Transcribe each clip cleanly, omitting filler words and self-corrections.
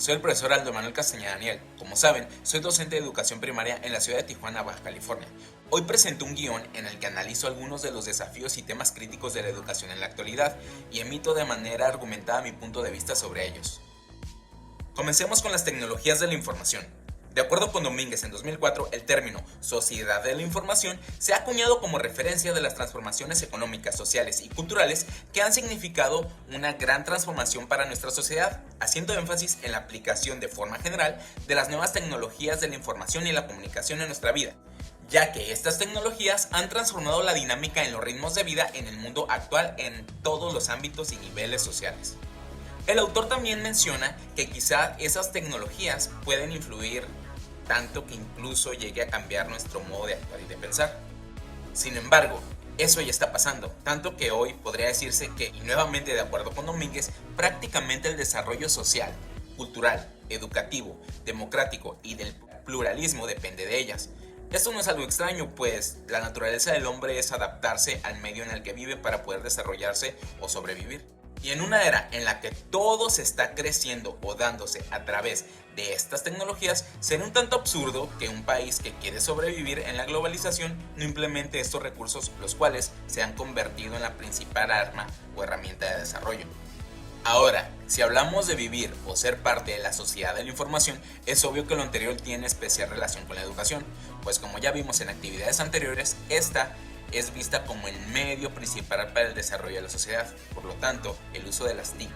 Soy el profesor Aldo Manuel Castañeda Daniel. Como saben, soy docente de educación primaria en la ciudad de Tijuana, Baja California. Hoy presento un guión en el que analizo algunos de los desafíos y temas críticos de la educación en la actualidad y emito de manera argumentada mi punto de vista sobre ellos. Comencemos con las tecnologías de la información. De acuerdo con Domínguez en 2004, el término sociedad de la información se ha acuñado como referencia de las transformaciones económicas, sociales y culturales que han significado una gran transformación para nuestra sociedad, haciendo énfasis en la aplicación de forma general de las nuevas tecnologías de la información y la comunicación en nuestra vida, ya que estas tecnologías han transformado la dinámica en los ritmos de vida en el mundo actual en todos los ámbitos y niveles sociales. El autor también menciona que quizá esas tecnologías pueden influir tanto que incluso llegue a cambiar nuestro modo de actuar y de pensar. Sin embargo, eso ya está pasando, tanto que hoy podría decirse que, y nuevamente de acuerdo con Domínguez, prácticamente el desarrollo social, cultural, educativo, democrático y del pluralismo depende de ellas. Esto no es algo extraño, pues la naturaleza del hombre es adaptarse al medio en el que vive para poder desarrollarse o sobrevivir. Y en una era en la que todo se está creciendo o dándose a través de estas tecnologías, será un tanto absurdo que un país que quiere sobrevivir en la globalización no implemente estos recursos, los cuales se han convertido en la principal arma o herramienta de desarrollo. Ahora, si hablamos de vivir o ser parte de la sociedad de la información, es obvio que lo anterior tiene especial relación con la educación, pues como ya vimos en actividades anteriores, esta es vista como el medio principal para el desarrollo de la sociedad. Por lo tanto, el uso de las TIC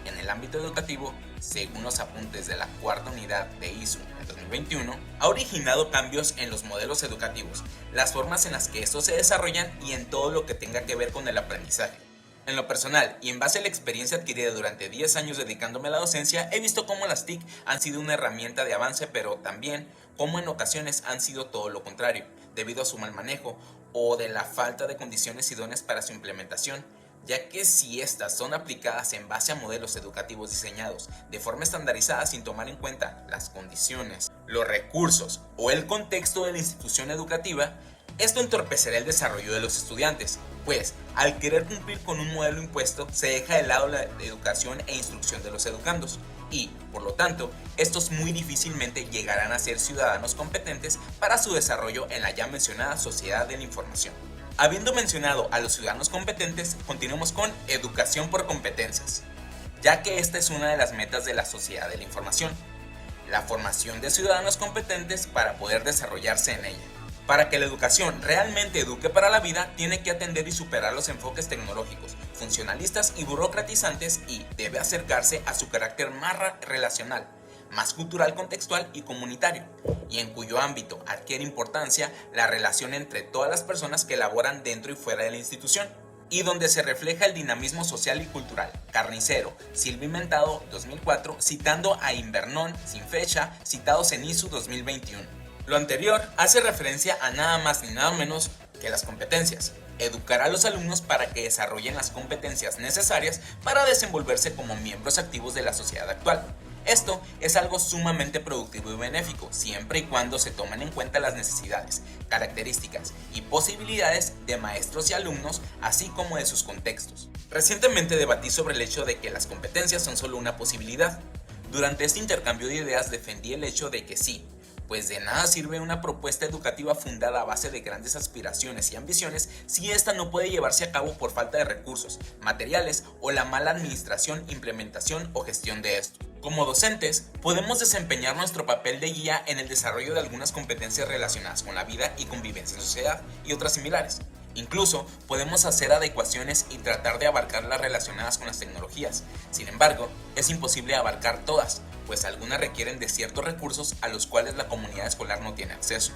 en el ámbito educativo, según los apuntes de la cuarta unidad de ISU en 2021, ha originado cambios en los modelos educativos, las formas en las que estos se desarrollan y en todo lo que tenga que ver con el aprendizaje. En lo personal, y en base a la experiencia adquirida durante 10 años dedicándome a la docencia, he visto cómo las TIC han sido una herramienta de avance, pero también cómo en ocasiones han sido todo lo contrario, debido a su mal manejo o de la falta de condiciones idóneas para su implementación, ya que si estas son aplicadas en base a modelos educativos diseñados de forma estandarizada sin tomar en cuenta las condiciones, los recursos o el contexto de la institución educativa, esto entorpecerá el desarrollo de los estudiantes, pues al querer cumplir con un modelo impuesto se deja de lado la educación e instrucción de los educandos y, por lo tanto, estos muy difícilmente llegarán a ser ciudadanos competentes para su desarrollo en la ya mencionada sociedad de la información. Habiendo mencionado a los ciudadanos competentes, continuemos con educación por competencias, ya que esta es una de las metas de la sociedad de la información, la formación de ciudadanos competentes para poder desarrollarse en ella. Para que la educación realmente eduque para la vida, tiene que atender y superar los enfoques tecnológicos, funcionalistas y burocratizantes y debe acercarse a su carácter más relacional, más cultural, contextual y comunitario, y en cuyo ámbito adquiere importancia la relación entre todas las personas que laboran dentro y fuera de la institución, y donde se refleja el dinamismo social y cultural. Carnicero, Silva Inventado, 2004, citando a Invernón, sin fecha, citados en ISU 2021. Lo anterior hace referencia a nada más ni nada menos que las competencias. Educar a los alumnos para que desarrollen las competencias necesarias para desenvolverse como miembros activos de la sociedad actual. Esto es algo sumamente productivo y benéfico, siempre y cuando se tomen en cuenta las necesidades, características y posibilidades de maestros y alumnos, así como de sus contextos. Recientemente debatí sobre el hecho de que las competencias son solo una posibilidad. Durante este intercambio de ideas defendí el hecho de que sí, pues de nada sirve una propuesta educativa fundada a base de grandes aspiraciones y ambiciones si esta no puede llevarse a cabo por falta de recursos, materiales o la mala administración, implementación o gestión de esto. Como docentes, podemos desempeñar nuestro papel de guía en el desarrollo de algunas competencias relacionadas con la vida y convivencia en sociedad y otras similares. Incluso podemos hacer adecuaciones y tratar de abarcar las relacionadas con las tecnologías. Sin embargo, es imposible abarcar todas, pues algunas requieren de ciertos recursos a los cuales la comunidad escolar no tiene acceso.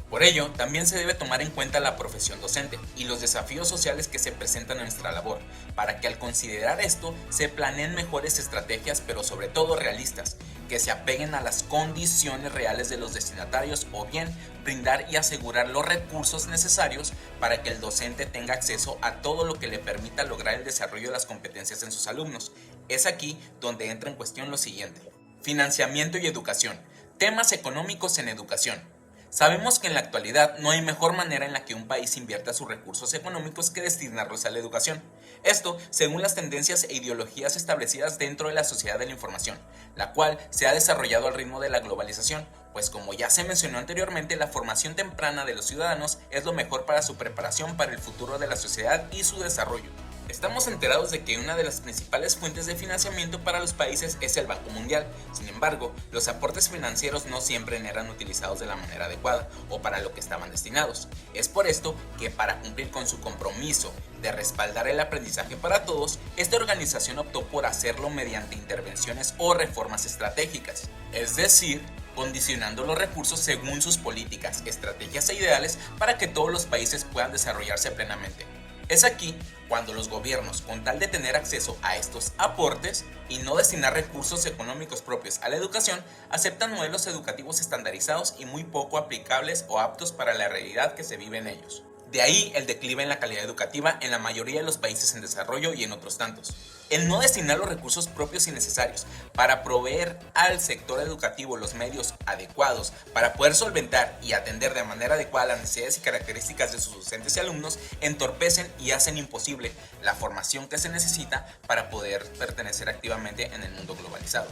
Por ello, también se debe tomar en cuenta la profesión docente y los desafíos sociales que se presentan en nuestra labor, para que al considerar esto se planeen mejores estrategias, pero sobre todo realistas, que se apeguen a las condiciones reales de los destinatarios o bien brindar y asegurar los recursos necesarios para que el docente tenga acceso a todo lo que le permita lograr el desarrollo de las competencias en sus alumnos. Es aquí donde entra en cuestión lo siguiente: financiamiento y educación, temas económicos en educación. Sabemos que en la actualidad no hay mejor manera en la que un país invierta sus recursos económicos que destinarlos a la educación. Esto según las tendencias e ideologías establecidas dentro de la sociedad de la información, la cual se ha desarrollado al ritmo de la globalización, pues como ya se mencionó anteriormente, la formación temprana de los ciudadanos es lo mejor para su preparación para el futuro de la sociedad y su desarrollo. Estamos enterados de que una de las principales fuentes de financiamiento para los países es el Banco Mundial. Sin embargo, los aportes financieros no siempre eran utilizados de la manera adecuada o para lo que estaban destinados. Es por esto que para cumplir con su compromiso de respaldar el aprendizaje para todos, esta organización optó por hacerlo mediante intervenciones o reformas estratégicas. Es decir, condicionando los recursos según sus políticas, estrategias e ideales para que todos los países puedan desarrollarse plenamente. Es aquí cuando los gobiernos, con tal de tener acceso a estos aportes y no destinar recursos económicos propios a la educación, aceptan modelos educativos estandarizados y muy poco aplicables o aptos para la realidad que se vive en ellos. De ahí el declive en la calidad educativa en la mayoría de los países en desarrollo y en otros tantos. El no destinar los recursos propios y necesarios para proveer al sector educativo los medios adecuados para poder solventar y atender de manera adecuada las necesidades y características de sus docentes y alumnos entorpecen y hacen imposible la formación que se necesita para poder pertenecer activamente en el mundo globalizado.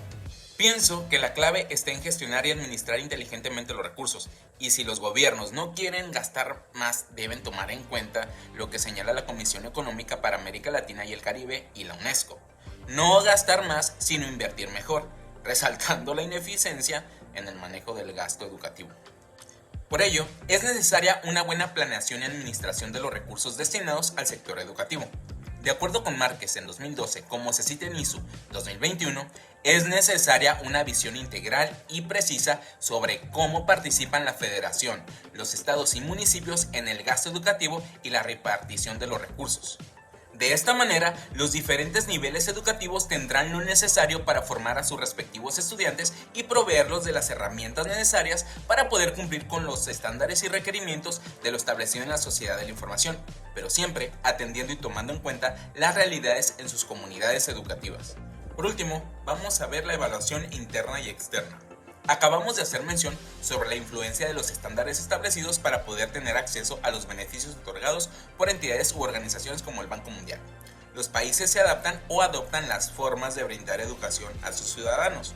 Pienso que la clave está en gestionar y administrar inteligentemente los recursos, y si los gobiernos no quieren gastar más, deben tomar en cuenta lo que señala la Comisión Económica para América Latina y el Caribe y la UNESCO. No gastar más, sino invertir mejor, resaltando la ineficiencia en el manejo del gasto educativo. Por ello, es necesaria una buena planeación y administración de los recursos destinados al sector educativo. De acuerdo con Márquez en 2012, como se cita en ISU 2021, es necesaria una visión integral y precisa sobre cómo participan la federación, los estados y municipios en el gasto educativo y la repartición de los recursos. De esta manera, los diferentes niveles educativos tendrán lo necesario para formar a sus respectivos estudiantes y proveerlos de las herramientas necesarias para poder cumplir con los estándares y requerimientos de lo establecido en la sociedad de la información, pero siempre atendiendo y tomando en cuenta las realidades en sus comunidades educativas. Por último, vamos a ver la evaluación interna y externa. Acabamos de hacer mención sobre la influencia de los estándares establecidos para poder tener acceso a los beneficios otorgados por entidades u organizaciones como el Banco Mundial. Los países se adaptan o adoptan las formas de brindar educación a sus ciudadanos.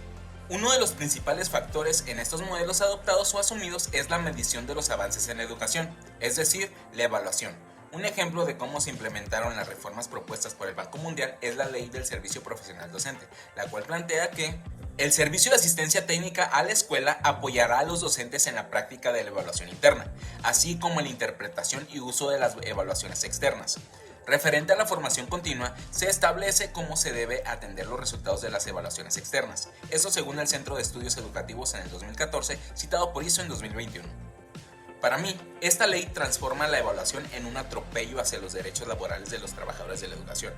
Uno de los principales factores en estos modelos adoptados o asumidos es la medición de los avances en la educación, es decir, la evaluación. Un ejemplo de cómo se implementaron las reformas propuestas por el Banco Mundial es la Ley del Servicio Profesional Docente, la cual plantea que el servicio de asistencia técnica a la escuela apoyará a los docentes en la práctica de la evaluación interna, así como en la interpretación y uso de las evaluaciones externas. Referente a la formación continua, se establece cómo se debe atender los resultados de las evaluaciones externas, eso según el Centro de Estudios Educativos en el 2014, citado por ISO en 2021. Para mí, esta ley transforma la evaluación en un atropello hacia los derechos laborales de los trabajadores de la educación,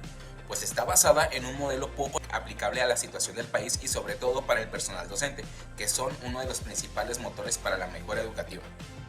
pues está basada en un modelo poco aplicable a la situación del país y sobre todo para el personal docente, que son uno de los principales motores para la mejora educativa.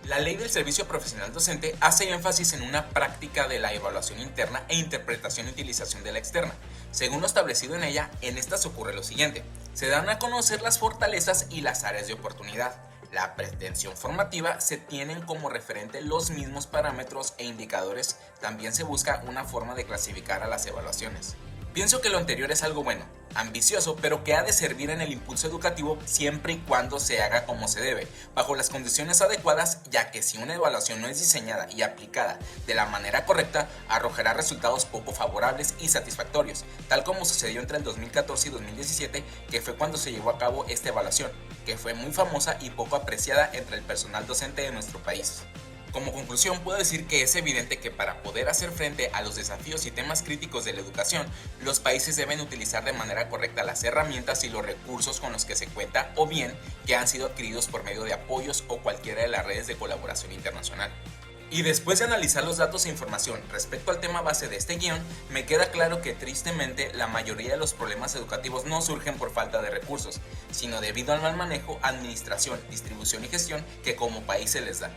La Ley del Servicio Profesional Docente hace énfasis en una práctica de la evaluación interna e interpretación y utilización de la externa. Según lo establecido en ella, en estas ocurre lo siguiente: se dan a conocer las fortalezas y las áreas de oportunidad. La pretensión formativa se tienen como referente los mismos parámetros e indicadores, también se busca una forma de clasificar a las evaluaciones. Pienso que lo anterior es algo bueno, ambicioso, pero que ha de servir en el impulso educativo siempre y cuando se haga como se debe, bajo las condiciones adecuadas, ya que si una evaluación no es diseñada y aplicada de la manera correcta, arrojará resultados poco favorables y satisfactorios, tal como sucedió entre el 2014 y 2017, que fue cuando se llevó a cabo esta evaluación, que fue muy famosa y poco apreciada entre el personal docente de nuestro país. Como conclusión, puedo decir que es evidente que para poder hacer frente a los desafíos y temas críticos de la educación, los países deben utilizar de manera correcta las herramientas y los recursos con los que se cuenta o bien que han sido adquiridos por medio de apoyos o cualquiera de las redes de colaboración internacional. Y después de analizar los datos e información respecto al tema base de este guión, me queda claro que tristemente la mayoría de los problemas educativos no surgen por falta de recursos, sino debido al mal manejo, administración, distribución y gestión que como país se les da.